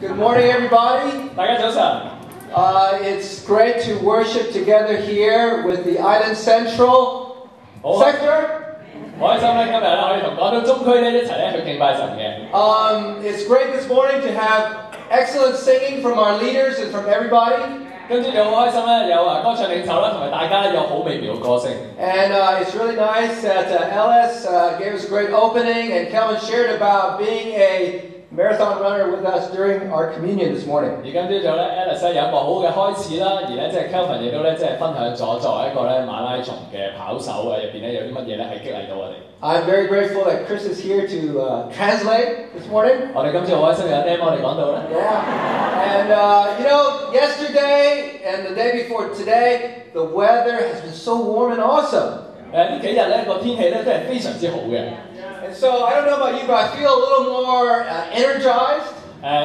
Good morning, everybody. 大家早晨。It's great to worship together here with the Island Central sector. 好開心咧，今日咧可以同廣東中區咧一齊咧去敬拜神嘅。It's great this morning to have excellent singing from our leaders and from everybody. 今朝就好開心咧，有歌唱領袖啦，同埋大家咧有好美妙嘅歌聲。And it's really nice that Ellis gave us a great opening, and Kelvin shared about being a marathon runner with us during our communion this morning. 而今朝早咧 ，Alice 有一個好嘅開始啦，而咧即係 Kelvin 亦都咧即係分享咗作為一個咧馬拉松嘅跑手入邊咧有啲乜嘢咧係激勵到我哋。I'm very grateful that Chris is here to translate this morning. 我哋今朝好開心有 Dan 我哋講到咧。Yeah, and yesterday and the day before today, the weather has been so warm and awesome. 呢幾日咧個天氣咧都係非常之好嘅。And so I don't know about you, but I feel a little more energized.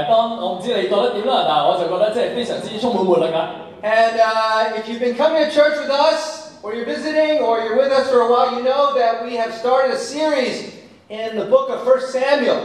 當我唔知你覺得點啦，但係我就覺得即係非常之充滿活力啊。And if you've been coming to church with us, or you're visiting, or you're with us for a while, you know that we have started a series in the book of 1 Samuel.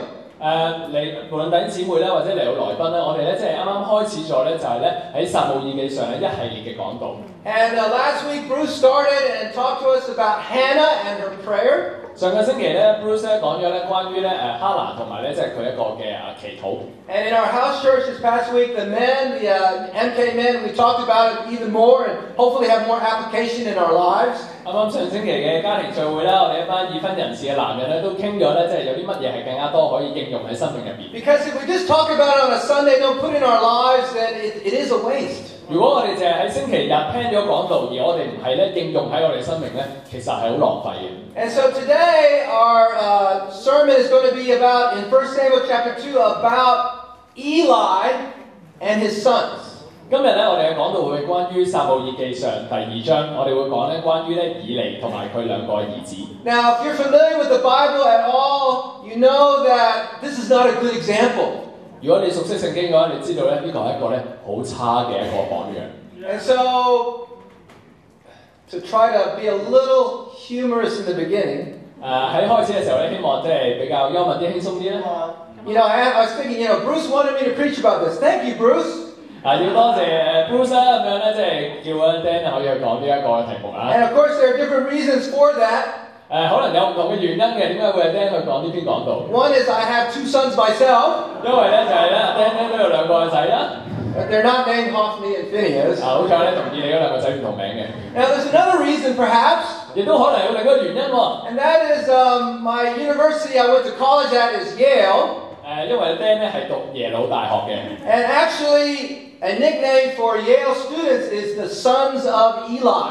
無論弟兄姊妹咧，或者嚟到來賓咧，我哋咧即係啱啱開始咗咧，就係咧喺撒母耳記上咧一系列嘅講道。And last week Bruce started and talked to us about Hannah and her prayer. 上個星期咧 ，Bruce 咧講咗咧關於咧哈拿同埋咧即係佢一個嘅祈禱。And in our house church this past week, the men, the MK men, we talked about it even more and hopefully have more application in our lives. 啱啱上星期嘅家庭聚會啦，我哋一班已婚人士嘅男人咧都傾咗咧，即係有啲乜嘢係更加多可以應用喺生命入邊。Because if we just talk about it on a Sunday, don't put it in our lives, then it is a waste. 如果我哋淨係喺星期日聽咗講道，而我哋唔係咧應用喺我哋生命咧，其實係好浪費嘅。And so today our sermon is going to be about, in 1 Samuel chapter 2, about Eli and his sons. 今日咧，我哋嘅講道會關於撒母耳記上第2章，我哋會講咧關於咧以利同埋佢兩個兒子。Now, if you're familiar with the Bible at all, you know that this is not a good example. 如果你熟悉聖經嘅話，你知道咧呢個係一個咧好差嘅一個榜樣。And so, to try to be a little humorous in the beginning. 喺開始嘅時候咧，希望即係比較幽默啲、輕鬆啲咧。You know, I was thinking, Bruce wanted me to preach about this. Thank you, Bruce. 要多謝Bruce 啦，咁樣咧，即係叫阿 Dan 可以去講呢一個嘅題目啊。And of course, there are different reasons for that. 可能有唔同嘅原因嘅，點解會阿 Dan 去講呢篇講道 ？One is I have 2 sons myself. 因為咧就係咧 Dan 咧都有2個仔啦。But they're not named Hophni and Phineas. 好彩咧同以利嗰2個仔唔同名嘅。Now, there's another reason, perhaps. 亦都可能有另一個原因喎。And that is my university I went to college at is Yale. 因為 Dan 咧係讀耶魯大學嘅。And actually, a nickname for Yale students is the sons of Eli.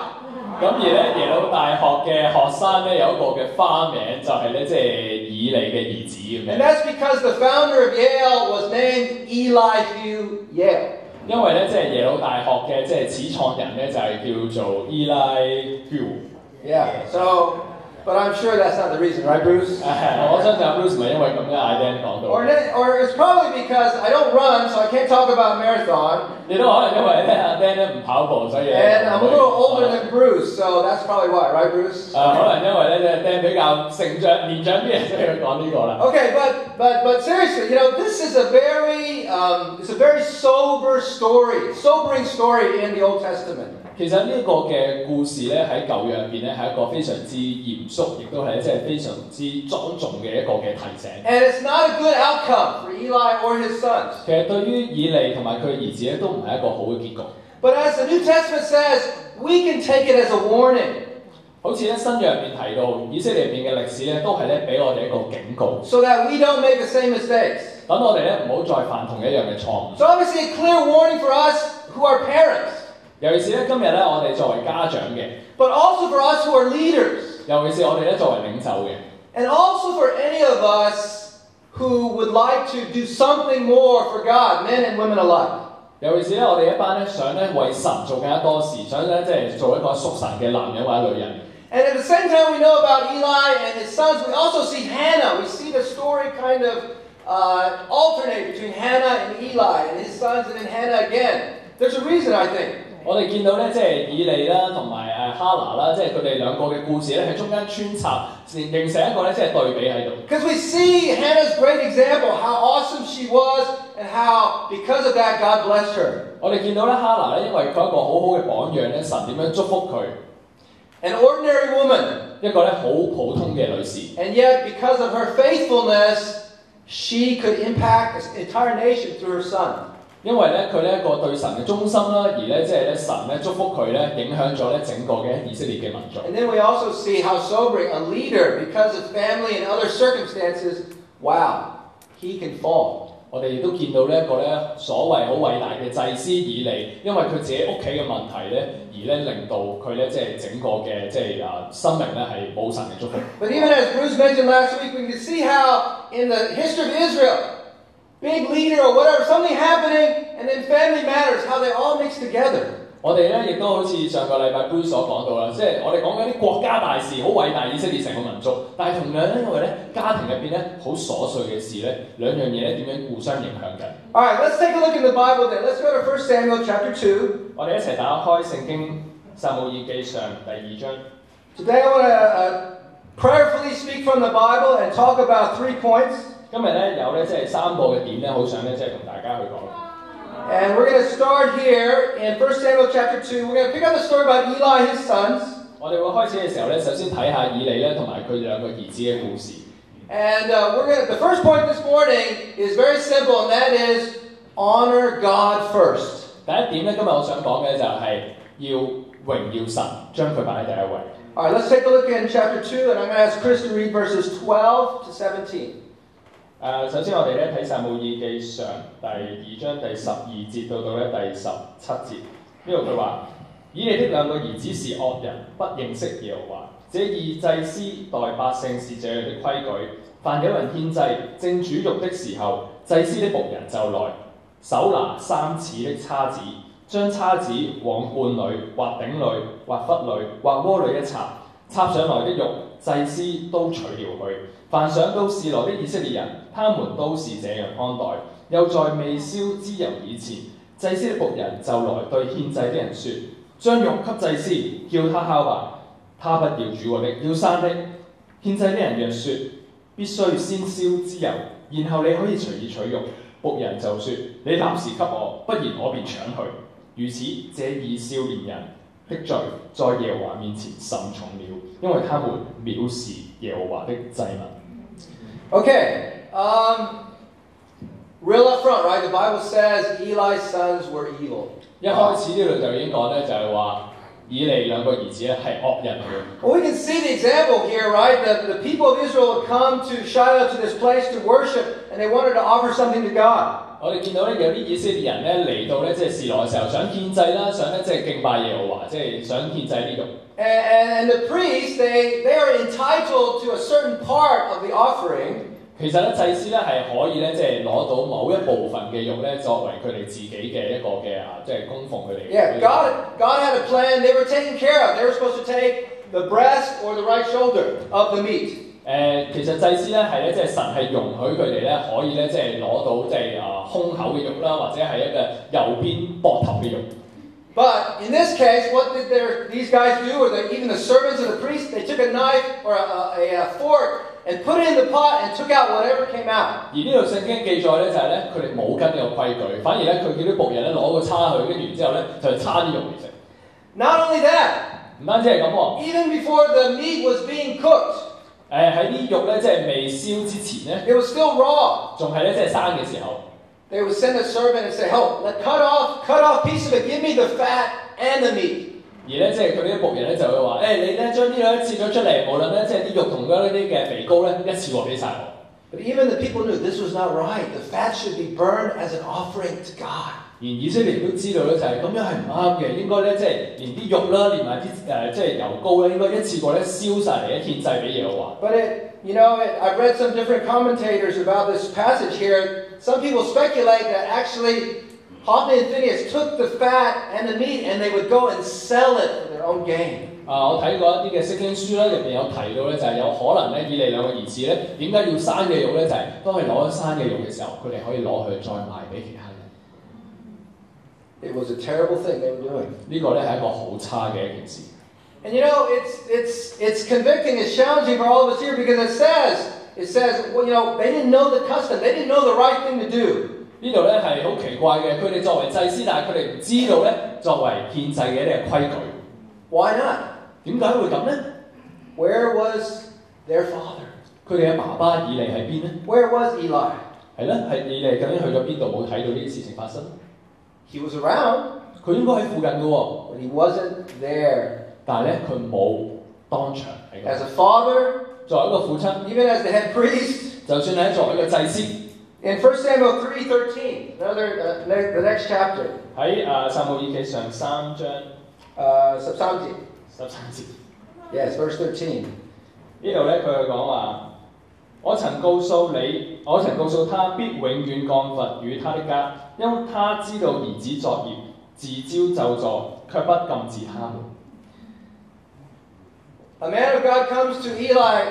咁而咧耶魯大學嘅學生咧有一個嘅花名就係咧即係以利嘅兒子咁樣。And that's because the founder of Yale was named Elihu Yale. 因為咧即係耶魯大學嘅即係始創人咧就係叫做 Elihu。Yeah. So. But I'm sure that's not the reason, right, Bruce? 我相信 Bruce 唔係因為咁嘅 idea 講到。Or it's probably because I don't run, so I can't talk about marathon. 亦都可能因為咧阿 Dan 咧唔跑步，所以。And I'm a little older than Bruce, so that's probably why, right, Bruce? 可能因為咧 Dan 比較年長啲，所以佢講呢個啦。Okay, but seriously, this is a very sobering story in the Old Testament. 其實呢個嘅故事咧喺舊約入邊咧係一個非常之嚴肅，亦都係即係非常之莊重嘅一個嘅提醒。And it's not a good outcome for Eli or his sons. 其實對於以利同埋佢兒子咧都唔係一個好嘅結局。But as the New Testament says, we can take it as a warning. 好似咧新約入邊提到以色列入邊嘅歷史咧，都係咧俾我哋一個警告。So that we don't make the same mistakes. 等我哋咧唔好再犯同一樣嘅錯誤。So obviously a clear warning for us who are parents. 尤其是咧今日咧我哋作為家長嘅 ，but also for us who are leaders， 尤其是我哋咧作為領袖嘅 ，and also for any of us who would like to do something more for God, men and women alike。尤其是咧我哋一班咧想咧為神做更加多事，想咧即係做一個屬神嘅男人或者女人。And at the same time we know about Eli and his sons, we also see Hannah. We see the story kind of alternate between Hannah and Eli and his sons and then Hannah again. There's a reason, I think. 我哋見到咧，即係以利啦，同埋哈拿啦，即係佢哋兩個嘅故事咧，喺中間穿插，形成一個咧，即係對比喺度。Because we see Hannah's great example, how awesome she was, and how because of that God blessed her. 我哋見到咧，哈拿咧，因為佢一個好好嘅榜樣咧，神點樣祝福佢。An ordinary woman. 一個咧好普通嘅女士。And yet, because of her faithfulness, she could impact an entire nation through her son. 因為咧佢呢一個對神嘅忠心啦，而咧即係咧神咧祝福佢咧，影響咗咧整個嘅以色列嘅民族。And then we also see how sobering a leader, because of family and other circumstances, wow, he can fall. 我哋亦都見到呢一個咧所謂好偉大嘅祭司以利，因為佢自己屋企嘅問題咧，而咧令到佢咧即係整個嘅即係生命咧係冇神嘅祝福。But even as Bruce mentioned last week, we can see how in the history of Israel, big leader or whatever, something happening, and then family matters, how they all mix together. 我哋咧亦都好似上個禮拜杯所講到啦，即係我哋講緊啲國家大事，好偉大以色列成個民族，但係同樣咧，因為咧家庭入邊咧好瑣碎嘅事咧，兩樣嘢咧點樣互相影響緊。All right, let's take a look in the Bible then. Let's go to 1 Samuel chapter 2. 我哋一齊打開聖經撒母耳記上第2章。Today I want to prayerfully speak from the Bible and talk about 3 points. 今日咧有咧即係3個嘅點咧，好想咧即係同大家去講。And we're going to start here in 1 Samuel chapter 2. We're going to pick up the story about Eli and his sons. 我哋會開始嘅時候咧，首先睇下以利咧同埋佢兩個兒子嘅故事。And the first point this morning is very simple, and that is honor God first. 第一點咧，今日我想講嘅就係要榮耀神，將佢擺喺第一位。All right, let's take a look in chapter 2, and I'm going to ask Chris to read verses 12 to 17. 首先我哋咧睇撒母耳記上第2章第12節到咧第17節，呢度佢話：以利的兩個兒子是惡人，不認識耶和華。這二祭司待百姓是這樣的規矩：凡有人獻祭正煮肉的時候，祭司的僕人就來，手拿3齒的叉子，將叉子往罐裏、或鼎裏、或忽裏、或鍋裏一插，插上來的肉，祭司都取了去。凡上到示羅的以色列人，他們都是這樣看待。又在未燒脂油以前，祭司的僕人就來對獻祭的人說：將肉給祭司，叫他烤吧。他不要煮過的，要生的。獻祭的人若說：必須先燒脂油，然後你可以隨意取肉。僕人就說：你立時給我，不然我便搶去。如此，這以少年人的罪在耶和華面前甚重了，因為他們藐視耶和華的祭物。Okay, real up front, right? The Bible says Eli's sons were evil. 一開始呢度就已經講咧，就係話以利兩個兒子咧係惡人嚟嘅。Well, we can see the example here, right? The people of Israel would come to Shiloh, to this place to worship, and they wanted to offer something to God. 我哋見到咧有啲以色列人咧嚟到咧即係示羅嘅時候，想獻祭啦，想咧即係敬拜耶和華，即係想獻祭呢度。And the priests, they are entitled to a certain part of the offering. 其實咧祭司咧係可以咧即係攞到某一部分嘅肉咧，作為佢哋自己嘅一個嘅即係供奉佢哋。Yeah, God had a plan. They were taken care of. They were supposed to take the breast or the right shoulder of the meat. 其實祭司咧係咧即係神係容許佢哋咧可以咧即係攞到即係胸口嘅肉啦，或者係一個右邊膊頭嘅肉。But in this case, what did these guys do, or even the servants of the priest? They took a knife or a fork and put it in the pot and took out whatever came out. 而呢度聖經記載咧就係咧佢哋冇跟呢個規矩，反而咧佢叫啲僕人咧攞個叉去，跟住之後咧就叉啲肉嚟食。Not only that, 唔單止係咁喎 even before the meat was being cooked, 喺啲肉咧即係未燒之前咧， it was still raw. 仲係咧即係生嘅時候。They would send a servant and say, "Oh, cut off piece of it. Give me the fat and the meat." 而咧即係佢啲僕人咧就會話：你咧將呢兩切咗出嚟，無論咧即係啲肉同嗰啲嘅肥膏咧一次過俾晒我。But even the people knew this was not right. The fat should be burned as an offering to God. 而以色列人都知道咧就係咁樣係唔啱嘅，應該咧即係連啲肉啦，連埋啲即係油膏咧，應該一次過咧燒晒嚟咧獻祭俾耶和華。But I've read some different commentators about this passage here. Some people speculate that actually Hophni and Phinehas took the fat and the meat and they would go and sell it for their own gain. 我睇過一啲嘅釋經書啦，入邊有提到咧，就係有可能咧，以利兩個兒子咧，點解要生嘅肉咧？就係、是、當佢攞咗生嘅肉嘅時候，佢哋可以攞去再賣俾其他人。It was a terrible thing they were doing. 呢個咧係一個好差嘅一件事。And you know, it's convicting, it's challenging for all of us here because it says, well, you know, they didn't know the custom, they didn't know the right thing to do. 呢度咧係好奇怪嘅，佢哋作為祭司，但係佢哋唔知道咧作為獻祭嘅一啲規矩。Why not? 點解會咁咧 Where was their father? 佢哋嘅爸爸以利喺邊咧？ Where was Eli? 係咧，係以利究竟去咗邊度？冇睇到呢啲事情發生。He was around, 佢應該喺附近嘅喎， but he wasn't there. 但係咧佢冇當場喺度。As a father, 作為一個父親， even as the head priest, 就算係作為一個祭司， in 1 Samuel 3:13, the next chapter, 喺撒母耳記上3章13節。Yes, verse 13. 呢度咧佢講話，我曾告訴他必永遠降罰與他的家，因他知道兒子作孽，自招咒詛，卻不禁止他們。A man of God comes to Eli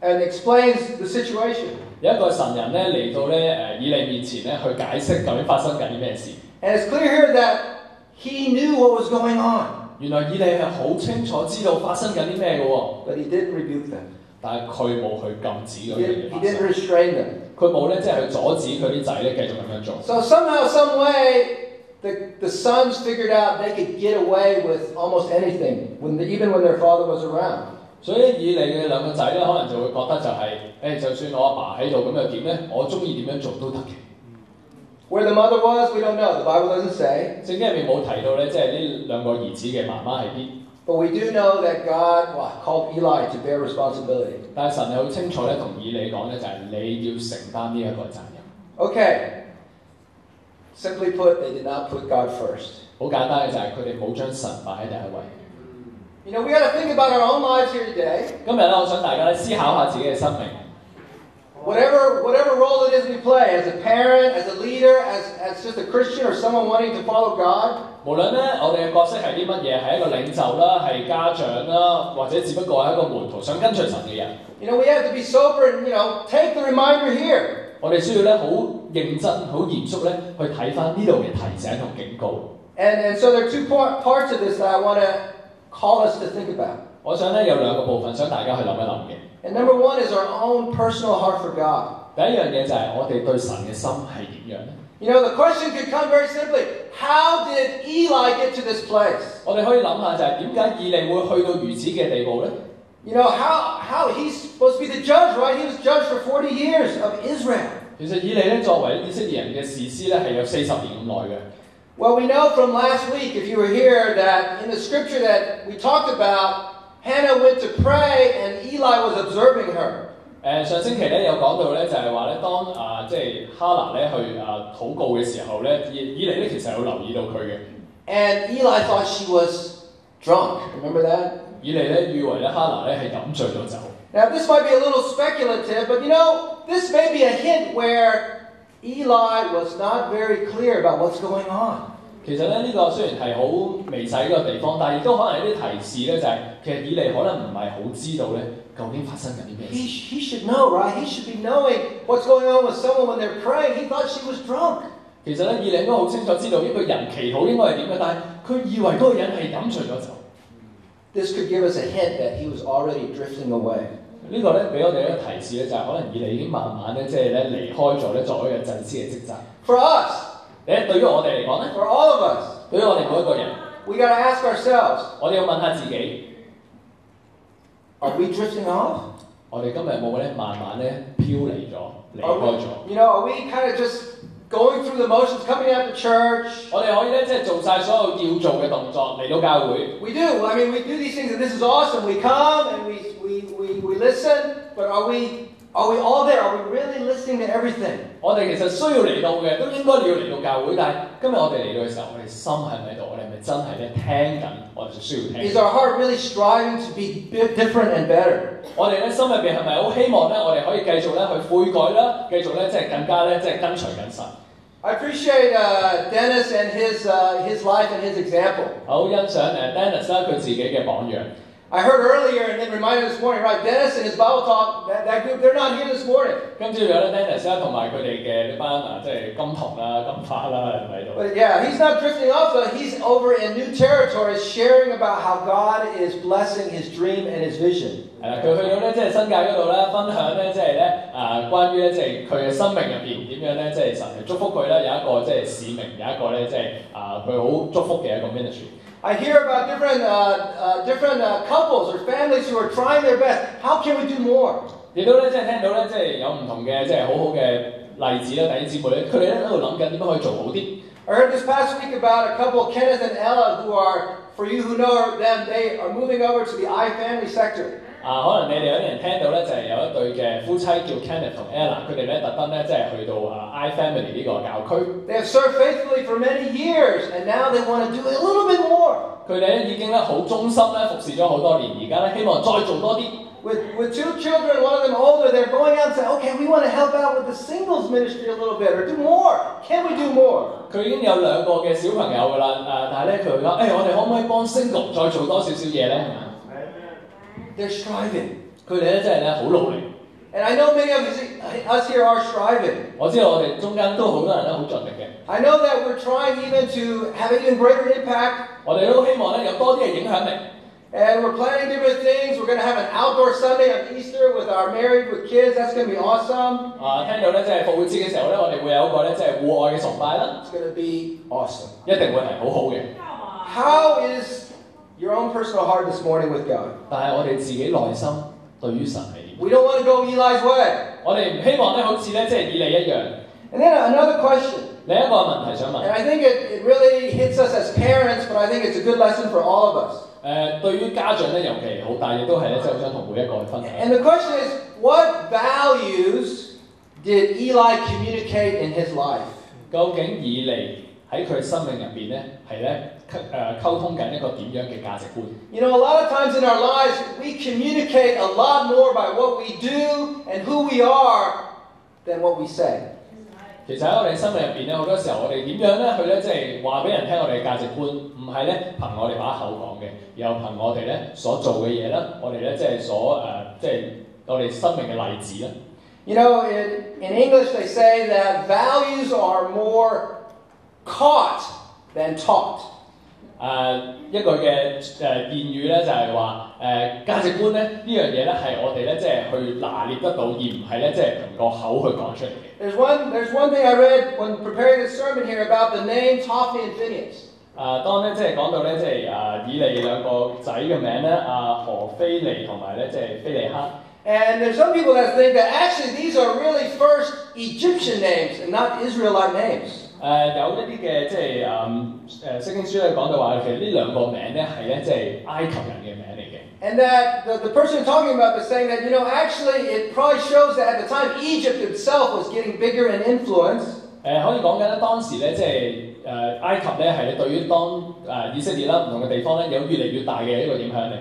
and explains the situation. 有一個神人咧嚟到咧以利面前咧去解釋究竟發生緊啲咩事。And it's clear here that he knew what was going on. 原來以利係好清楚知道發生緊啲咩嘅喎， But he didn't rebuke them. 但係佢冇去禁止嗰啲嘢 He 發 didn't 生。 restrain them. 佢冇咧即係去阻止佢啲仔咧繼續咁樣做。 So somehow, some way, the sons figured out they could get away with almost anything, even when their father was around. 所以以利嘅兩個仔咧，可能就會覺得就係、就算我阿爸喺度咁又點咧？我中意點樣做都得嘅。 Where the mother was, we don't know. The Bible doesn't say. 聖經入面冇提到咧，即係呢兩個兒子嘅媽媽喺邊。 But we do know that God called Eli to bear responsibility. 但係神係好清楚咧，同以利講咧，就係、你要承擔呢一個責任。 Okay. Simply put, they did not put God first. 好簡單嘅就係佢哋冇將神擺喺第一位。 You know, we got to think about our own lives here today. 今日咧，我想大家咧思考下自己嘅生命。 Whatever role it is we play, as a parent, as a leader, as just a Christian or someone wanting to follow God. 無論咧我哋嘅角色係啲乜嘢，係一個領袖啦，係家長啦，或者只不過係一個門徒想跟隨神嘅人。 You know, we have to be sober and, take the reminder here. 我哋需要咧好認真、好嚴肅咧去睇翻呢度嘅提醒同警告。 And so there are two parts of this that I want to call us to think about. 我想咧有兩個部分想大家去諗一諗嘅。 And number one is our own personal heart for God. 第一樣嘢就係我哋對神嘅心係點樣咧？ You know, the question could come very simply. How did Eli get to this place? 我哋可以諗下就係點解以利會去到如此嘅地步咧？ You know, how he's supposed to be the judge, right? He was judge for 40 years of Israel. 其實以利咧作為以色列人嘅士師咧係有40年咁耐嘅。 Well, we know from last week, if you were here, that in the scripture that we talked about, Hannah went to pray and Eli was observing her. 上星期咧有講到咧就係話咧當即係哈拿咧去禱告嘅時候咧，以利咧其實有留意到佢嘅。 And Eli thought she was drunk. Remember that? 以利咧以為咧哈拿咧係飲醉咗酒。 Now, this might be a little speculative, but this may be a hint where Eli was not very clear about what's going on. 其實咧呢個雖然係好微細呢個地方，但係亦都可能有啲提示咧，就係其實以利可能唔係好知道咧究竟發生緊啲咩事。He should know, right? He should be knowing what's going on with someone when they're praying. He thought she was drunk. 其實咧以利應該好清楚知道一個人祈禱應該係點嘅，但係佢以為嗰個人係飲醉咗酒。 This could give us a hint that he was already drifting away. 呢個咧俾我哋一個提示咧，就係可能以利已經慢慢咧即係咧離開咗咧作為一個祭司嘅職責。 For us, 對於我哋嚟講咧， for all of us, 對於我哋每一個人， we got to ask ourselves, 我哋要問下自己， are we drifting off? 我哋今日冇咧慢慢咧飄離咗、離開咗。Are we kind of just going through the motions, coming out to church? 我哋可以咧即係做晒所有要做嘅動作嚟到教會。 We do. I mean, we do these things, and this is awesome. We come and we listen, but are we all there? Are we really listening to everything? 我哋其實需要嚟到嘅，都應該要嚟到教會。但係今日我哋嚟到嘅時候，我哋心係咪喺度？我哋係咪真係咧聽緊？我哋就需要聽。 Is our heart really striving to be different and better? 我哋咧心入邊係咪好希望咧？我哋可以繼續咧去悔改啦，繼續咧即係更加咧即係跟隨緊神。 I appreciate Dennis and his life and his example. 好欣賞Dennis 啦，佢自己嘅榜樣。I heard earlier and then reminded this morning, right? Dennis and his Bible talk, that group, they're not here this morning. 跟住有咧 Dennis 啦，同埋佢哋嘅呢班即係金童啦、金花啦喺度。But yeah, he's not drifting off though. He's over in new territories, sharing about how God is blessing his dream and his vision. 係啦，佢去到咧即係新界嗰度咧，分享咧即係咧關於咧即係佢嘅生命入邊點樣咧，即係神係祝福佢咧，有一個即係使命，有一個咧即係佢好祝福嘅一個 ministry。I hear about different couples or families who are trying their best. How can we do more? 亦都咧即係聽到咧即係有唔同嘅即係好好嘅例子啦，弟兄姊妹咧，佢哋咧喺度諗緊點樣可以做好啲。I heard this past week about a couple, Kenneth and Ella, who are, for you who know them, they are moving over to the iFamily sector. 可能你哋有啲人聽到咧，就係有一對嘅夫妻叫 Kenneth 同 Ella， 佢哋咧特登咧即係去到iFamily 呢個教區。They have served faithfully for many years, and now they want to do a little bit more. 佢哋咧已經咧好忠心咧服侍咗好多年，而家咧希望再做多啲。With two children, one of them older, they're going out and saying, okay, we want to help out with the singles ministry a little bit, or do more. Can we do more? 佢已經有兩個嘅小朋友㗎啦，但係咧佢講，我哋可唔可以幫 single 再做多少少嘢咧？係咪？ They're striving. 佢哋咧真係咧好努力。And I know many of us here are striving. 我知道我哋中間都好多人咧好盡力嘅。I know that we're trying even to have an even greater impact. 我哋都希望咧有多啲嘅影響力。And we're planning different things. We're going to have an outdoor Sunday on Easter with our married with kids. That's going to be awesome. 聽到咧即係復活節嘅時候咧，我哋會有一個咧即係戶外嘅崇拜啦。It's going to be awesome. 一定會係好好嘅。How is your own personal heart this morning with God? 但係我哋自己內心對於神係點？ We don't want to go Eli's way. 我哋唔希望咧好似咧即係以利一樣。And then another question. 另一個問題想問。And I think it really hits us as parents, but I think it's a good lesson for all of us. 對於家長咧尤其好大，亦都係咧即係好想同每一個去分享。And the question is, what values did Eli communicate in his life? 究竟以利喺佢生命入邊咧係咧溝通緊一個點樣嘅價值觀？ You know, a lot of times in our lives, we communicate a lot more by what we do and who we are than what we say. 其實喺我哋生命入邊咧，好多時候我哋點樣咧去咧即係話俾人聽我哋嘅價值觀，唔係咧憑我哋把口講嘅，又憑我哋咧所做嘅嘢啦，我哋咧即係所即係我哋生命嘅例子啦。You know, in English they say that values are more caught than taught. 一句嘅諺語咧就係話價值觀咧呢樣嘢咧係我哋咧即係去拿捏得到，而唔係咧即係憑個口去講出嚟嘅。There's one thing I read when preparing this sermon here about the name Hophni and Phinehas. 當咧即係講到咧即係以利兩個仔嘅名咧，何菲尼同埋咧即係菲尼克。And there's some people that think that actually these are really first Egyptian names and not Israelite names. 有一啲嘅即係聖經書咧講到話，其實呢兩個名咧係咧即係埃及人嘅名嚟嘅。And that the person talking about this saying that, you know, actually it probably shows that at the time Egypt itself was getting bigger in influence. 可以講緊咧當時咧即係埃及咧係對於當以色列啦唔同嘅地方咧有越嚟越大嘅一個影響力。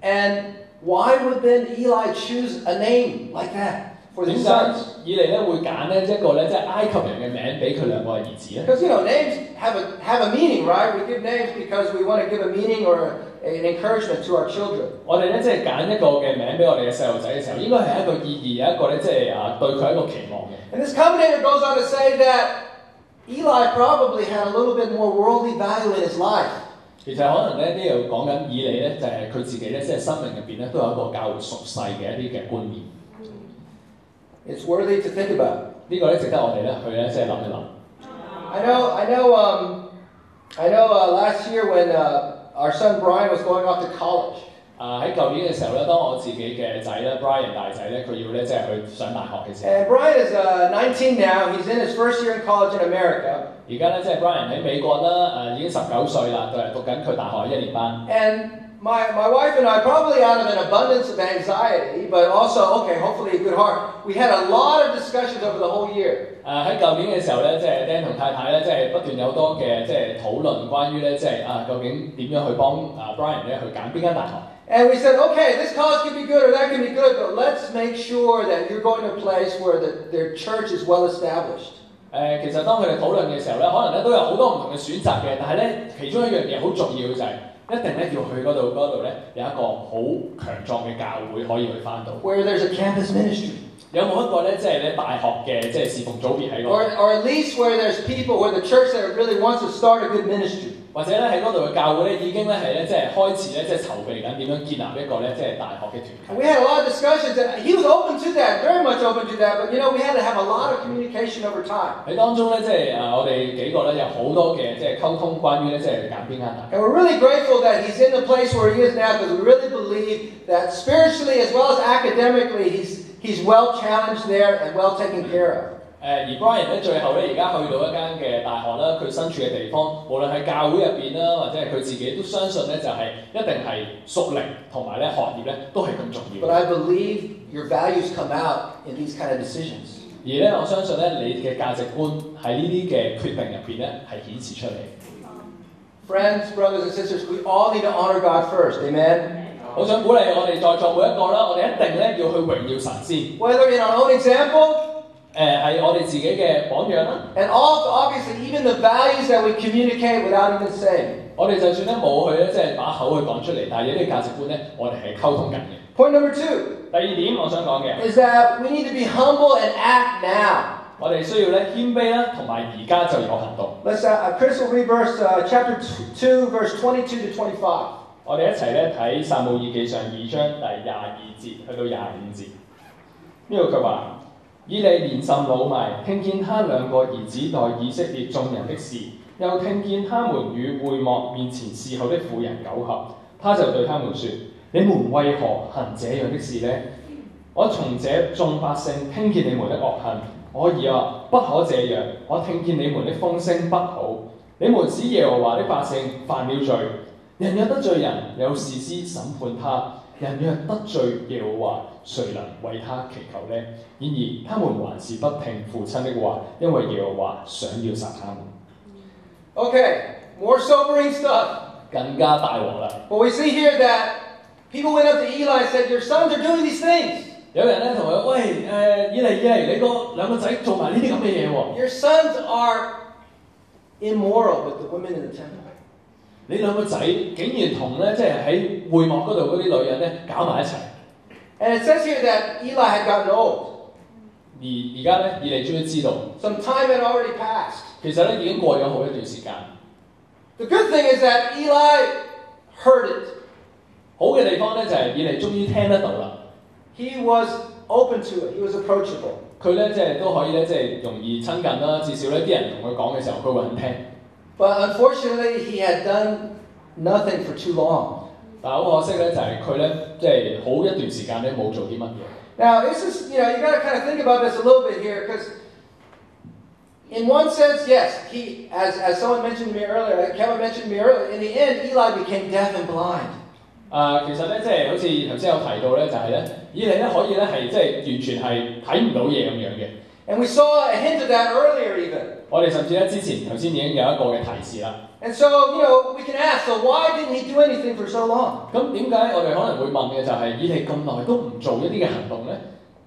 And why would then Eli choose a name like that for his sons? 以利咧會揀咧一個咧即係埃及人嘅名俾佢兩個兒子咧。Because you know names have a meaning, right? We give names because we want to give a meaning or an encouragement to our children. 我哋咧即係揀一個嘅名俾我哋嘅細路仔嘅時候，應該係一個意義，有一個咧即係對佢一個期望嘅。And this commentator goes on to say that Eli probably had a little bit more worldly value in his life. 其實可能咧呢度講緊以利咧，就係佢自己咧即係生命入邊咧都有一個較俗世嘅一啲嘅觀念。It's worthy to think about. 呢個咧值得我哋咧去咧即係諗一諗。I know. Last year when our son Brian was going off to college. 喺舊年嘅時候咧，當我自己嘅仔咧 Brian 大仔咧，佢要咧即係去上大學嘅時候。And Brian is 19 now. He's in his first year in college in America. 而家咧即係 Brian 喺美國啦，已經19歲啦，讀緊佢大學1年班。And my wife and I, probably out of an abundance of anxiety, but also, okay, hopefully a good heart, we had a lot of discussions over the whole year. 喺舊年嘅時候咧，即係 Dan 同太太咧，即係不斷有多嘅即係討論關於咧即係究竟點樣去幫Brian 咧去揀邊間大學。And we said, okay, this college can be good or that can be good, but let's make sure that you're going to a place where their church is well established. 其實當佢哋討論嘅時候咧，可能咧都有好多唔同嘅選擇嘅，但係咧其中一樣嘢好重要嘅就係一定咧要去嗰度咧有一個好強壯嘅教會可以去翻到。Where there's a campus ministry. 有冇一個咧即係咧大學嘅即係侍奉組別喺嗰度 Or at least where there's people, where the church that really wants to start a good ministry. 或者咧喺嗰度嘅教會咧已經咧係咧即係開始咧即係籌備緊點樣建立一個咧即係大學嘅團體。We had a lot of discussions, and he was open to that, very much open to that. But we had to have a lot of communication over time. 喺當中咧即係我哋幾個咧有好多嘅即係溝通，關於咧即係揀邊間大學。And we're really grateful that he's in the place where he is now, because we really believe that spiritually as well as academically, he's well challenged there and well taken care of. 而 Brian 咧最後咧而家去到一間嘅大學啦，佢身處嘅地方，無論喺教會入邊啦，或者係佢自己都相信咧就係一定係屬靈同埋咧學業咧都係咁重要。But I believe your values come out in these kind of decisions. 而咧我相信咧你嘅價值觀喺呢啲嘅決定入邊咧係顯示出嚟。Friends, brothers and sisters, we all need to honor God first. Amen. 我想鼓勵我哋在座每一個啦，我哋一定咧要去榮耀神先。Whether in our own example. 係我哋自己嘅榜樣啦。And obviously, even the values that we communicate without even saying. 我哋就算咧冇去咧，即係把口去講出嚟，但係有啲價值觀咧，我哋係溝通緊嘅。Point number 2. 第二點我想講嘅 is that we need to be humble and act now. 我哋需要咧謙卑啦，同埋而家就有行動。Let's Chris will read chapter 2, verse 22 to 25. 我哋一齊咧睇撒母耳記上2章第22節去到25節。呢度佢話。以利年甚老邁，聽見他兩個兒子待以色列眾人的事，又聽見他們與會幕面前侍候的婦人苟合，他就對他們說：你們為何行這樣的事呢？我從這眾百姓聽見你們的惡行，我兒啊，不可這樣！我聽見你們的風聲不好，你們使耶和華的百姓犯了罪。人若得罪人，有士師審判他；人若得罪耶和華，誰能為他祈求呢？然而他們還是不聽父親的話，因為耶和華想要殺他們。Okay, more sobering stuff. 更加大鑊啦！ But we see here that people went up to Eli and said, "Your sons are doing these things." 有人咧同佢喂以利，你兩個仔做埋呢啲咁嘅嘢喎。Your sons are immoral with the women in the temple. 你兩個仔竟然同咧即係喺會幕嗰度嗰啲女人咧搞埋一齊。And it says here that Eli had gotten old. 而家咧，以利終於知道 Some time had already passed. 其實咧已經過咗好一段時間。The good thing is that Eli heard it. 好嘅地方咧就係以利終於聽得到啦。He was open to it. He was approachable. 佢咧即係都可以咧即係容易親近啦，至少咧啲人同佢講嘅時候，佢會肯聽。But unfortunately, he had done nothing for too long. 但係好可惜咧，就係佢咧即係好一段時間咧冇做啲乜嘢。Now, this is, you got to kind of think about this a little bit here, because in one sense, yes, he, as someone mentioned to me earlier, Kevin mentioned to me earlier, in the end, Eli became deaf and blind. 其實咧即係好似頭先有提到咧，就係咧以利咧可以咧係即係完全係睇唔到嘢咁樣嘅。And we saw a hint of that earlier even. 我哋甚至咧之前頭先已經有一個嘅提示啦。And so, we can ask, so why didn't he do anything for so long? 咁點解我哋可能會問嘅就係以利咁耐都唔做一啲嘅行動咧？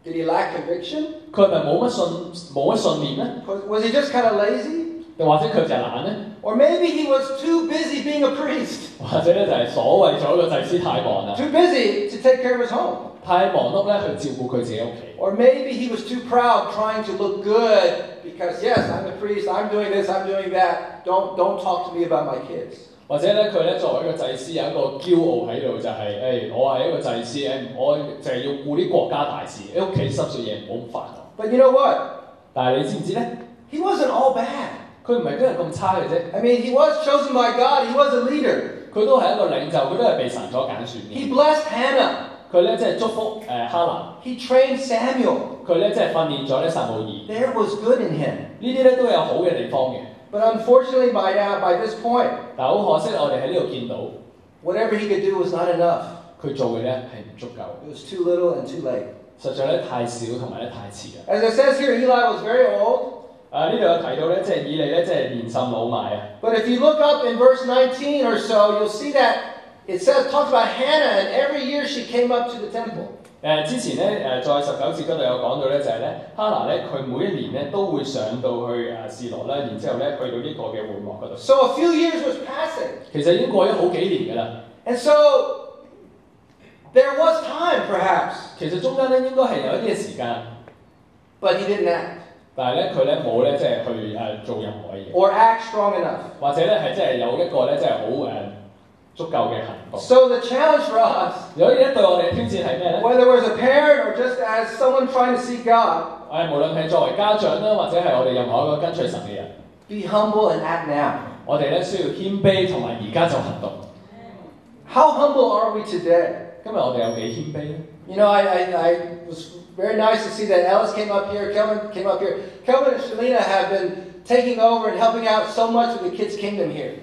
Did he lack conviction? 佢係咪冇乜信念咧？ Was he just kind of lazy? 定或者佢就係懶咧？ Or maybe he was too busy being a priest. 或者咧就係所謂做一個祭司太忙啦， Too busy to take care of his home. 太忙碌咧去照顧佢自己屋企。 Or maybe he was too proud trying to look good because, yes, I'm the priest, I'm doing this, I'm doing that. Don't talk to me about my kids. 或者咧佢咧作為一個祭司有一個驕傲喺度，就係我係一個祭司我就係要顧啲國家大事，屋企濕碎嘢唔好咁煩我。 But you know what? 但係你知唔知咧？ He wasn't all bad. 佢唔係真係咁差嘅啫。I mean, he was chosen by God, he was a leader. 佢都係一個領袖，佢都係被神所揀選嘅。 He blessed Hannah. 佢咧即係祝福哈拿。 He trained Samuel. 佢咧即係訓練咗咧撒母耳。 There was good in him. 呢啲咧都有好嘅地方嘅。 But unfortunately, by this point, 但係好可惜，我哋喺呢度見到 whatever he could do was not enough. 佢做嘅咧係唔足夠。 It was too little and too late. 實在咧太少同埋咧太遲啦。 As it says here, Eli was very old. 呢度有提到咧，即係以利咧，即係年甚老邁啊。 But if you look up in verse 19 or so, you'll see that it talks about Hannah, and every year she came up to the temple. 之前咧在19節嗰度有講到咧，就係咧哈拿咧佢每一年咧都會上到去示羅啦，然之後咧去到呢個嘅會幕嗰度。So a few years was passing. 其實已經過咗好幾年㗎啦。And so there was time, perhaps. 其實中間咧應該係有一啲嘅時間， But he didn't act. 但係咧佢咧冇咧即係去做任何嘅嘢， Or act strong enough. 或者咧係即係有一個咧即係好足夠嘅行動。So the challenge for us, 有啲咧對我哋嘅挑戰係咩咧？ whether it was a parent or just as someone trying to seek God, 無論係作為家長啦，或者係我哋任何一個跟隨神嘅人， be humble and act now. 我哋咧需要謙卑同埋而家就行動。How humble are we today? 今日我哋有幾謙卑咧？ You know, I was very nice to see that Alice came up here, Kelvin came up here. Kelvin and Shalina have been taking over and helping out so much with the Kids Kingdom here.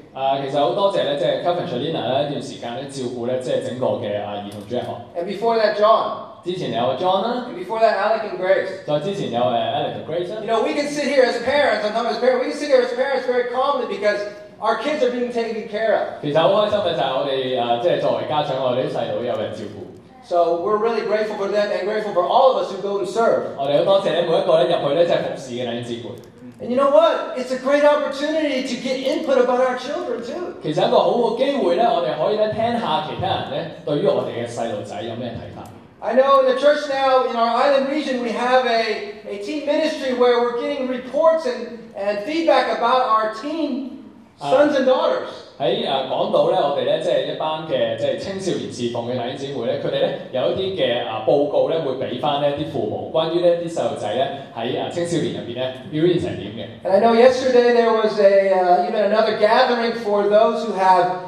其實好多謝咧，即係 Kelvin Shalina 咧一段時間咧照顧咧，即係整個嘅兒童主日學。And before that, John. 之前有 John 啦， And before that, Alec and Grace. 再之前有Alex 同 Grace 啦。You know, we can sit here as parents, I'm talking as parents, we can sit here as parents very calmly because our kids are being taken care of. 其實好開心嘅就係我哋即係作為家長，我哋啲細佬有人照顧。So we're really grateful for them and grateful for all of us who go and serve. 我哋好多謝咧，每一個咧入去咧即係服侍嘅弟兄姊妹。And you know what? It's a great opportunity to get input about our children too. 其實一個好嘅機會咧，我哋可以咧聽下其他人咧對於我哋嘅細路仔有咩睇法。I know in the church now, in our island region, we have a teen ministry where we're getting reports and feedback about our teen sons and daughters. 喺講到咧，我哋咧即係一班嘅即係青少年侍奉嘅弟兄姊妹咧，佢哋咧有一啲嘅報告咧會俾翻呢啲父母，關於呢啲細路仔咧喺青少年入邊咧表現成點嘅。And I know yesterday there was even another gathering for those who have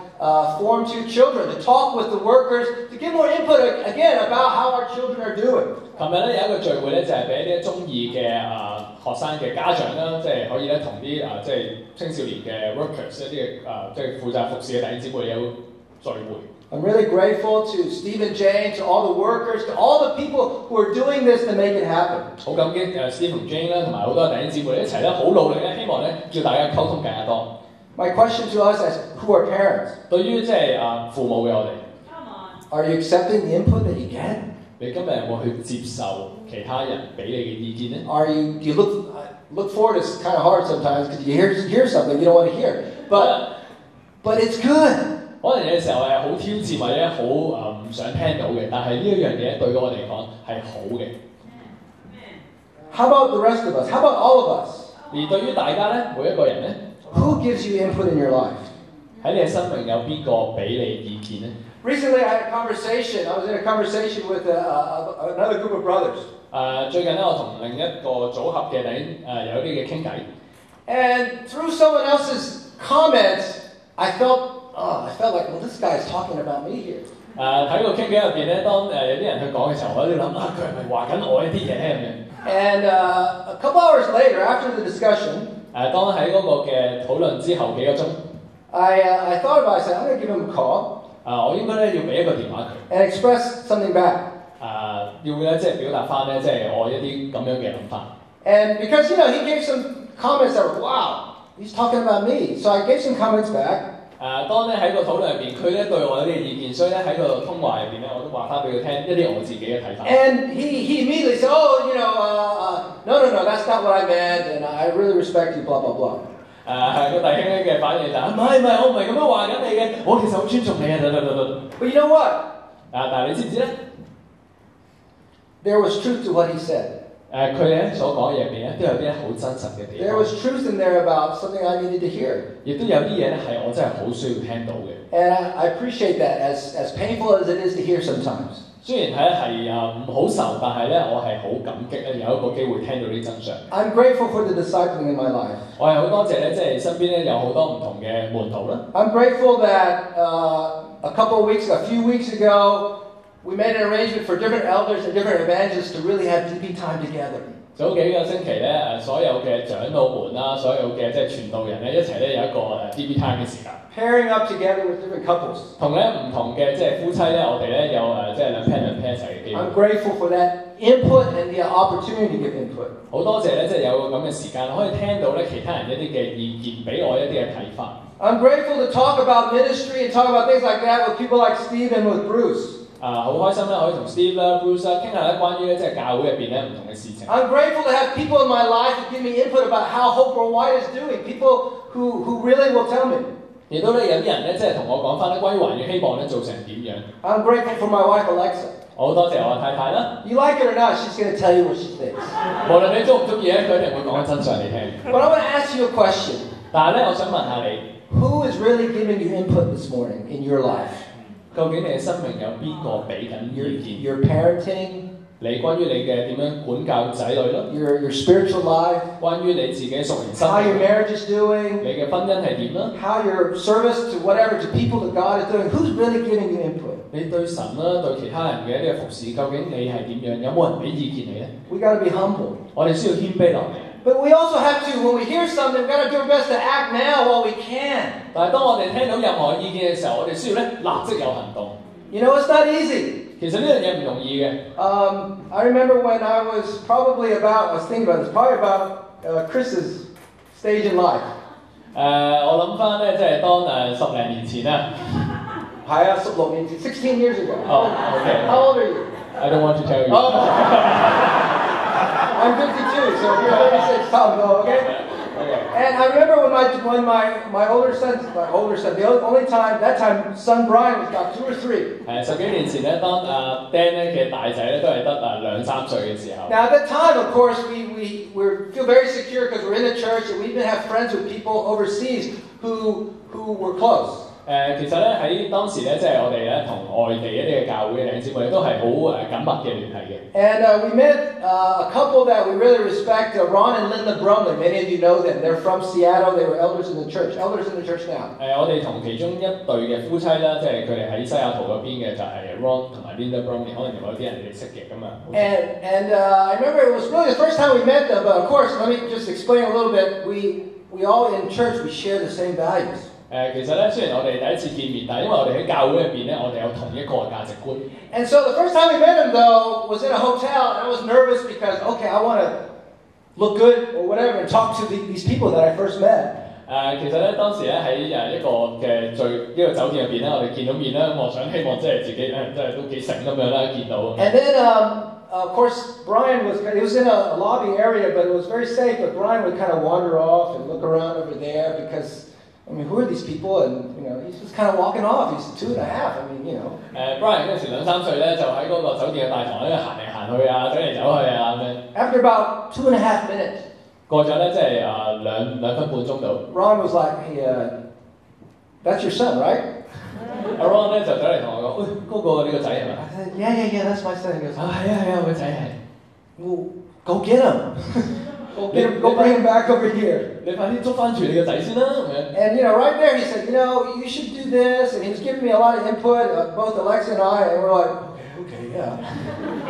formed 2 children to talk with the workers to give more input again about how our children are doing. 琴日咧有一個聚會咧，就係俾一啲中二嘅學生嘅家長啦，即係可以咧同啲即係青少年嘅 workers 一啲嘅即係負責服侍嘅弟兄姊妹有聚會。I'm really grateful to Steve and Jane, to all the workers, to all the people who are doing this to make it happen. 好感激Steve 同 Jane 啦，同埋好多弟兄姊妹一齊咧好努力咧，希望咧叫大家溝通更加多。My question to us as who are parents, 對於即係父母嘅我哋， are you accepting the input that you get? 你今日有冇去接受其他人俾你嘅意見咧？ Do you look forward? It's kind of hard sometimes because you hear something you don't want to hear, but it's good. 可能有時候係好挑戰或者好唔想聽到嘅，但係呢一樣嘢對我嚟講係好嘅。How about the rest of us? How about all of us? 而對於大家咧，每一個人咧， Who gives you input in your life? 喺你嘅生命有邊個俾你意見咧？ Recently, I had a conversation. I was in a conversation with another group of brothers. 最近咧，我同另一個組合嘅弟兄有啲嘅傾偈。And through someone else's comments, I felt like, well, this guy is talking about me here. 喺個傾偈入邊咧，當有啲人去講嘅時候，我喺度諗佢係咪話緊我一啲嘢咁樣？ And a couple hours later, after the discussion, 當喺嗰個嘅討論之後幾個鐘， I thought about it. I said, I'm going to give him a call. 我應該咧要俾一個電話佢。And express something back. 要咧即係表達翻咧，即係我一啲咁樣嘅諗法。And because he gave some comments that were, wow, he's talking about me. So I gave some comments back. 當咧喺個討論入邊，佢咧對我有啲意見，所以咧喺個通話入邊咧，我都話翻俾佢聽一啲我自己嘅睇法。And he immediately said, no, that's not what I meant, and I really respect you, blah, blah, blah. 個弟兄咧嘅反應就唔係，我唔係咁樣話緊你嘅，我其實好尊重你啊，But you know what? 但係你知唔知咧？ There was truth to what he said. 佢咧所講嘢入邊咧，都有啲好真實嘅地 There 方。 was truth in there about something I needed to hear. 亦都有啲嘢咧係我真係好需要聽到嘅。And I appreciate that, as painful as it is to hear sometimes. 雖然係唔好受，但係咧我係好感激咧有一個機會聽到啲真相。I'm grateful for the discipling in my life. 我係好多謝咧，即係身邊咧有好多唔同嘅門徒啦。I'm grateful that a few weeks ago, we made an arrangement for different elders and different evangelists to really have DP time together. 早幾個星期咧，所有嘅長老們啦，所有嘅即係傳道人咧，一齊咧有一個DP time 嘅時間。Pairing up together with different couples. 同咧唔同嘅即係夫妻咧，我哋咧有即係兩 pair 一齊嘅機會。I'm grateful for that input and the opportunity to give input. 好多謝咧，即係有個咁嘅時間，可以聽到咧其他人一啲嘅意見，俾我一啲嘅睇法。I'm grateful to talk about ministry and talk about things like that with people like Steve and with Bruce. 好開心咧，可以同 Steve 啦、Bruce 啦傾下咧關於咧即係教會入邊咧唔同嘅事情。I'm grateful to have people in my life who give me input about how Hope Worldwide is doing. People who really will tell me. 亦都咧有啲人咧即係同我講翻咧關於環宇希望咧做成點樣。I'm grateful for my wife Alexa. 我好多謝我太太啦。You like it or not, she's going to tell you what she thinks. 無論你中唔中意咧，佢一定會講真相你聽。But I want to ask you a question. 但係咧，我想問下你 ，Who is really giving you input this morning in your life? 究竟你嘅生命有邊個俾緊意見？ Your parenting. 你關於你嘅點樣管教仔女咯 ？Your spiritual life. 關於你自己屬靈生 How your 命。marriage is doing. 你嘅婚姻係點啦？ How your service to whatever to people that God is doing. Who's really giving you input? 你對神啦，對其他人嘅一啲服侍，究竟你係點樣？有冇人俾意見你咧？ We got to be humble. 我哋需要謙卑落嚟。But we also have to, when we hear something, we've got to do our best to act now while we can. 但係當我哋聽到任何意見嘅時候，我哋需要咧立即有行動。You know, it's not easy. 其實呢樣嘢唔容易嘅。I remember when I was I was thinking about this, probably about Chris's stage in life. 我諗翻咧，即係當10零年前啦。係啊，16年前，16 years ago. Oh, okay. How old are you? I don't want to tell you. Oh. I'm 52, so if you're 36, tell me, okay? Okay. And I remember when my older son, the only time, that time, son Brian was about 2 or 3. 10幾年前咧，當Dan 咧嘅大仔咧都係得2、3歲嘅時候。Now at that time, of course, we feel very secure because we're in the church and we even have friends with people overseas who were close. 其實咧喺當時咧，即係我哋咧同外地一啲嘅教會嘅弟兄姊妹都係好緊密嘅聯繫嘅。And we met a couple that we really respect, Ron and Linda Brumley. Many of you know them. They're from Seattle. They were elders in the church now. 我哋同其中一對嘅夫妻啦，即係佢哋喺西雅圖嗰邊嘅就係 Ron 同埋 Linda Brumley， 可能有啲人你哋識嘅咁啊。And I remember it was really the first time we met them. But of course, let me just explain a little bit. We all in church we share the same values. 其實咧，雖然我哋第一次見面，但係因為我哋喺教會入邊咧，我哋有同一個價值觀。And so the first time we met him, though, was in a hotel, and I was nervous because, okay, I want to look good or whatever and talk to these people that I first met. 其實咧，當時咧喺一個嘅一個酒店入邊咧，我哋見到面啦，咁我想希望即係自己即係都幾醒咁樣啦，見到。And then, of course, Brian he was in a lobby area, but it was very safe. But Brian would kind of wander off and look around over there because. I mean, who are these people? And, he's just kind of walking off. He's 2.5. I mean, Brian 嗰陣時2、3歲咧，就喺嗰個酒店嘅大堂咧行嚟行去啊，走嚟走去啊咁樣。After about 2.5 minutes. 過咗咧，即係2分半鐘度。Ron was like, hey, that's your son, right? Ron 咧就走嚟同我講，喂，嗰個你個仔係咪？ I said, yeah, that's my son. He goes, 係啊，我個仔係。Well, go get him. Go bring him back over here. 你快啲捉翻住你個仔先啦，咁樣。And right there he said, you should do this, and he was giving me a lot of input, both Alexa and I, and we're like, okay, yeah.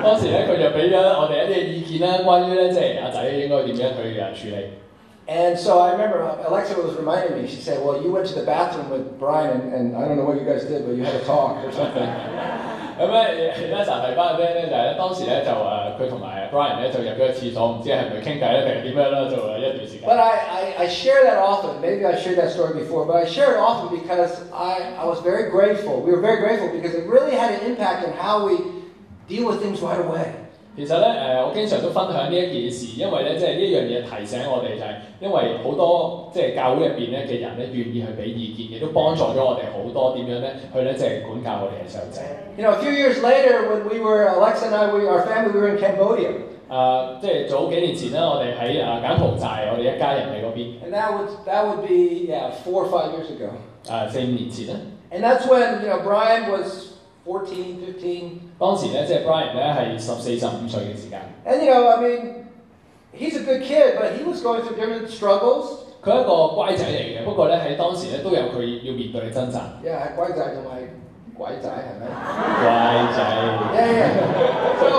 當時咧佢就俾咗我哋一啲嘅意見啦，關於咧即係阿仔應該點樣去處理。And so I remember Alexa was reminding me. She said, "Well, you went to the bathroom with Brian, and I don't know what you guys did, but you had a talk or something." 咁咧成日提翻嘅咧就係咧當時咧就佢同埋 Brian 咧就入咗個廁所，唔知係咪傾偈咧定係點樣啦，做一段時間。But I share that often. Maybe I shared that story before, but I share it often because I was very grateful. We were very grateful because it really had an impact on how we deal with things right away. 其實咧我經常都分享呢一件事，因為咧即係呢樣嘢提醒我哋就係，因為好多即係教會入邊咧嘅人咧願意去俾意見，亦都幫助咗我哋好多點樣咧去咧即係管教我哋嘅細路仔。A few years later, when we were Alexa and our family, we were in Cambodia. 即係早幾年前啦，我哋喺柬埔寨，我哋一家人喺嗰邊。And that would be 4 or 5 years ago. 4、5年前啦。And that's when Brian was 14, 15. 當時咧，即係 Brian 咧係14、15歲嘅時間。And I mean, he's a good kid, but he was going through different struggles. 佢係一個乖仔嚟嘅，不過咧喺當時咧都有佢要面對嘅掙扎。係乖仔同埋鬼仔係咪？乖仔。Yeah. So,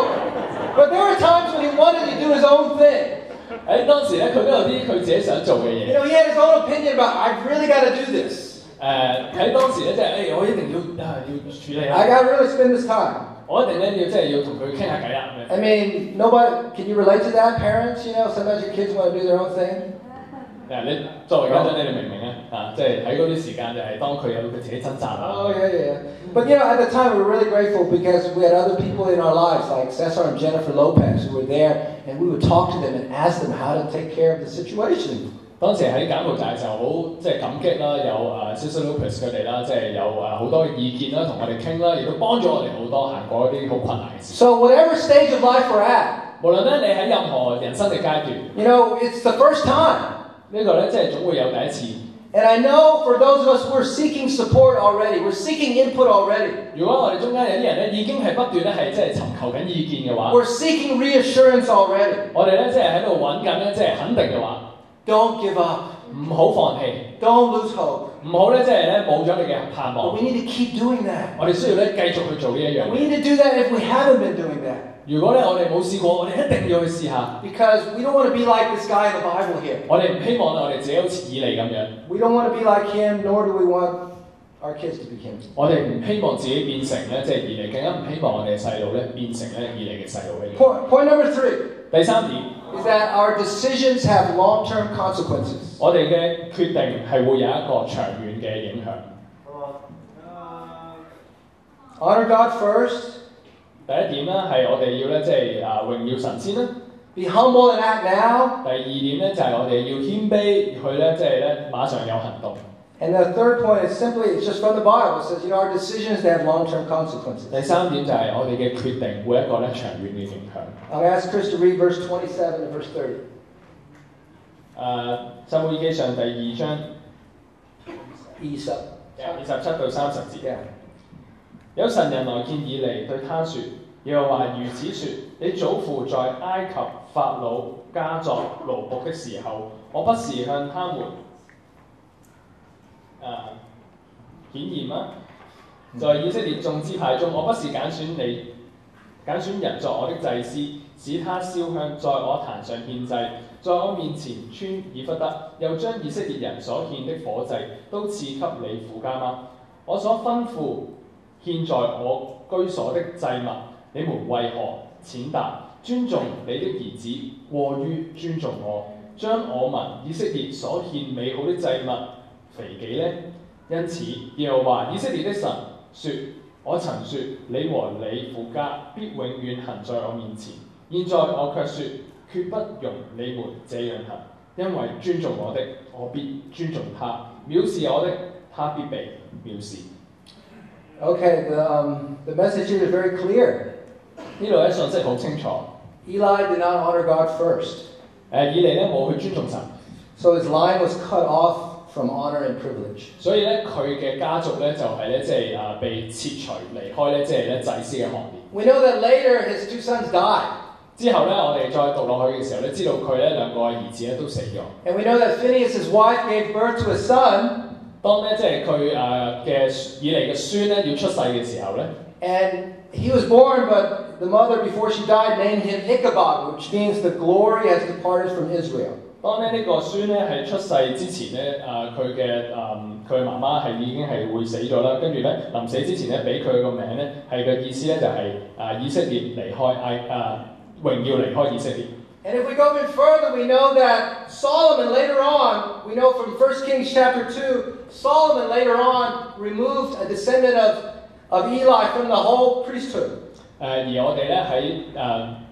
but there were times when he wanted to do his own thing. 喺當時咧，佢都有啲佢自己想做嘅嘢。He had his own opinion about I really got to do this. 喺當時咧，即係我一定要處理下。I got to really spend this time. 我一定咧要同佢傾下偈啦。I mean, nobody can you relate to that, parents? Sometimes your kids want to do their own thing. 你作為家長，你哋明唔明啊？即係喺嗰啲時間就係當佢有佢自己掙扎啦。Oh yeah. But at the time we were really grateful because we had other people in our lives like Cesar and Jennifer Lopez who were there, and we would talk to them and ask them how to take care of the situation. 當時喺柬埔寨嘅時候，好即係感激啦，有Cesar Lopez 佢哋啦，即係有好多嘅意見啦，同我哋傾啦，亦都幫咗我哋好多行過一啲好困難嘅事。So whatever stage of life we're at, 無論咧你喺任何人生嘅階段， it's the first time. 呢個咧即係總會有第一次。And I know for those of us who are seeking support already, we're seeking input already. 如果我哋中間有啲人咧已經係不斷咧係即係尋求緊意見嘅話， we're seeking reassurance already. 我哋咧即係喺度揾緊咧即係肯定嘅話 ，don't give up， 唔好放棄 ，don't lose hope， 唔好咧即係咧冇咗你嘅盼 But 望。 we need to keep doing that. 我哋需要咧繼續去做呢一樣 We 嘢。 need to do that if we haven't been doing that. 如果咧我哋冇試過，我哋一定要去試下。Because we don't want to be like this guy in the Bible here. 我哋唔希望我哋自己好似以利咁樣。We don't want to be like him, nor do we want our kids to be him. 我哋唔希望自己變成咧即係以利，更加唔希望我哋嘅細路咧變成咧以利嘅細路一樣。Point number 3. 第三點 is that our decisions have long-term consequences. 我哋嘅決定係會有一個長遠嘅影響。Honor God first. 第一點咧係我哋要咧即係榮耀神先啦。Be humble and act now. 第二點咧就係我哋要謙卑，去咧即係咧馬上有行動。And the third point is simply, it's just from the Bible. It says, our decisions they have long-term consequences. 第三點就係我哋嘅決定會一個咧長遠嘅影響。I'm going to ask Chris to read verse 27 and verse 30. 撒母耳記上第二章27到30節。Yeah. 有神人來見以利，對他說：耶和華如此說，你祖父在埃及法老家作奴僕的時候，我不是向他們顯現嗎？在以色列眾支派中，我不是揀選人作我的祭司，使他燒香在我壇上獻祭，在我面前穿以弗得，又將以色列人所獻的火祭都賜給你父家嗎？我所吩咐獻在我居所的祭物，你們為何踐踏？尊重你的兒子過於尊重我，將我民以色列所獻美好的祭物肥己呢？因此，耶和華以色列的神說：我曾說你和你父家必永遠行在我面前，現在我卻說，決不容你們這樣行，因為尊重我的，我必尊重他；藐視我的，他必被藐視。Okay, the message here is very clear. 呢度咧信息好清楚。Eli did not honor God first. 以利咧冇去尊重神， So his line was cut off from honor and privilege. 所以咧佢嘅家族咧就係咧即係被切除離開咧即係咧祭司嘅行列。We know that later his 2 sons died. 之後咧我哋再讀落去嘅時候咧，知道佢咧兩個兒子咧都死咗。And we know that Phinehas' wife gave birth to a son. 當咧即係佢嘅以利嘅孫咧要出世嘅時候咧 And he was born, but the mother, before she died, named him Ichabod, which means the glory has departed from Israel. 當咧呢個孫咧喺出世之前咧，佢媽媽係已經係會死咗啦。跟住咧臨死之前咧，俾佢個名咧係嘅意思咧就係以色列離開榮耀離開以色列。And if we go a bit further, we know that Solomon later on, we know from 1 Kings chapter 2, Solomon later on removed a descendant of Eli from the whole priesthood. 而我哋咧喺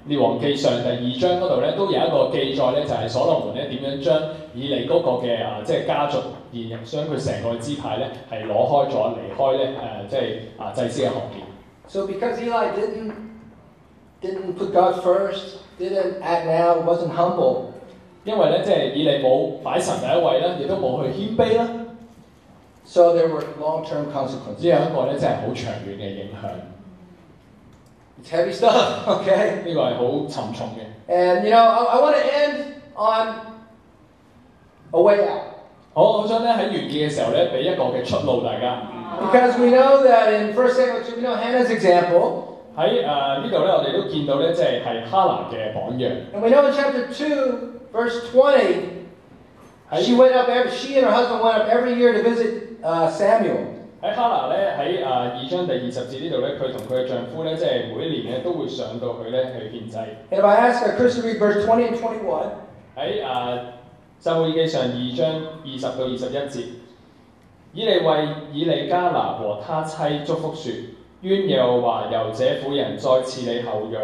列王記上第2章嗰度咧，都有一個記載咧，就係所羅門咧點樣將以利嗰個嘅即係家族，然後將佢成個支派咧係攞開咗，離開咧即係祭司嘅行列。So because Eli didn't put God first, didn't act now, wasn't humble. 因為咧即係以利冇擺神第一位啦，亦都冇去謙卑啦。So there were long-term consequences. 呢有一個咧真係好長遠嘅影響。It's heavy stuff, okay? 呢個係好沉重嘅。And I want to end on a way out. 我想咧喺完結嘅時候咧，俾一個嘅出路大家。Because we know that in 1 Samuel 2, we know Hannah's example. 喺呢度咧，我哋都見到咧，即係哈拿嘅榜樣。And we know in chapter 2, verse 20, she and her husband went up every year to visit Samuel. 喺哈拿咧喺2章第20節呢度咧，佢同佢嘅丈夫咧，即係每一年咧都會上到去咧去獻祭。And if I ask Chris to read verse 20 and 21, 喺撒母耳記上2章20到21節，以利為以利加拿和他妻祝福說：願耶和華由這婦人再賜你後裔，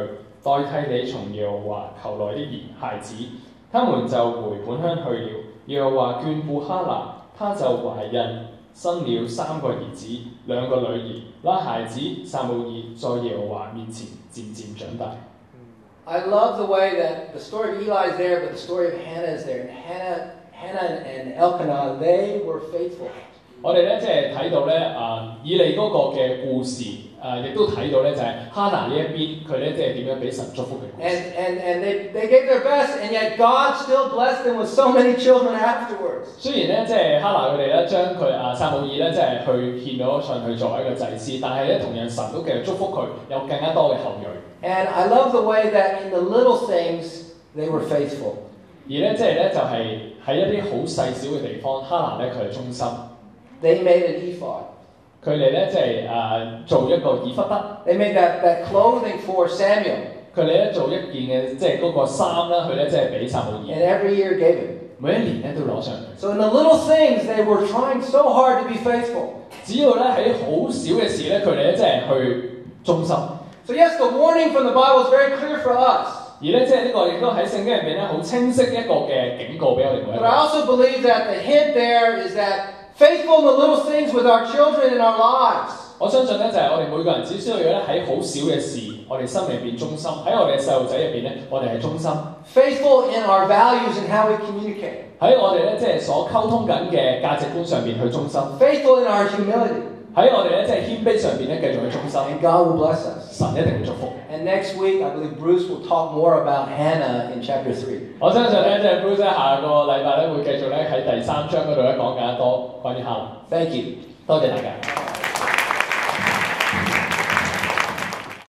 代替你從耶和華求來的孩子。他們就回本鄉去了。耶和華眷顧哈拿，她就懷孕，生了3個兒子，2個女兒。那孩子撒母耳在耶和華面前漸漸長大。I love the way that the story of Eli is there, but the story of Hannah is there. And Hannah and Elkanah, they were faithful. 我哋咧即係睇到咧以利嗰個嘅故事，亦都睇到咧就係哈拿呢一邊佢咧即係點樣俾神祝福嘅故事。And they gave their best, and yet God still blessed them with so many children afterwards. 雖然咧即係哈拿佢哋咧將佢撒母耳咧即係去獻咗上去作為一個祭司，但係咧同樣神都繼續祝福佢有更加多嘅後裔。And I love the way that in the little things they were faithful. 而咧即係咧就係喺一啲好細小嘅地方，哈拿咧佢係忠心。They made an ephod. 佢哋咧即係做一個以弗得。They made that clothing for Samuel. 佢哋咧做一件嘅即係嗰個衫啦，佢咧即係俾撒母耳。And every year gave it. 每一年咧都攞上嚟。So in the little things they were trying so hard to be faithful. 只要咧喺好少嘅事咧，佢哋咧即係去忠心。So yes, the warning from the Bible is very clear for us. 而咧即係呢個亦都喺聖經入邊咧好清晰一個嘅警告俾我哋每一個。But I also believe that the hint there is that faithful in the little things with our children in our lives. 我相信咧就係我哋每個人只需要咧喺好少嘅事，我哋心裏邊忠心；喺我哋嘅細路仔入邊咧，我哋係忠心。Faithful in our values and how we communicate. 喺我哋咧即係所溝通緊嘅價值觀上邊去忠心。Faithful in our humility. 喺我哋咧即係謙卑上邊咧繼續去忠心。And God will bless us. 神一定會祝福。And next week, I believe Bruce will talk more about Hannah in chapter 3. 我相信咧即係 Bruce 下個禮拜咧會繼續咧喺第3章嗰度咧講更加多關於哈拿。Thank you. 多謝大家。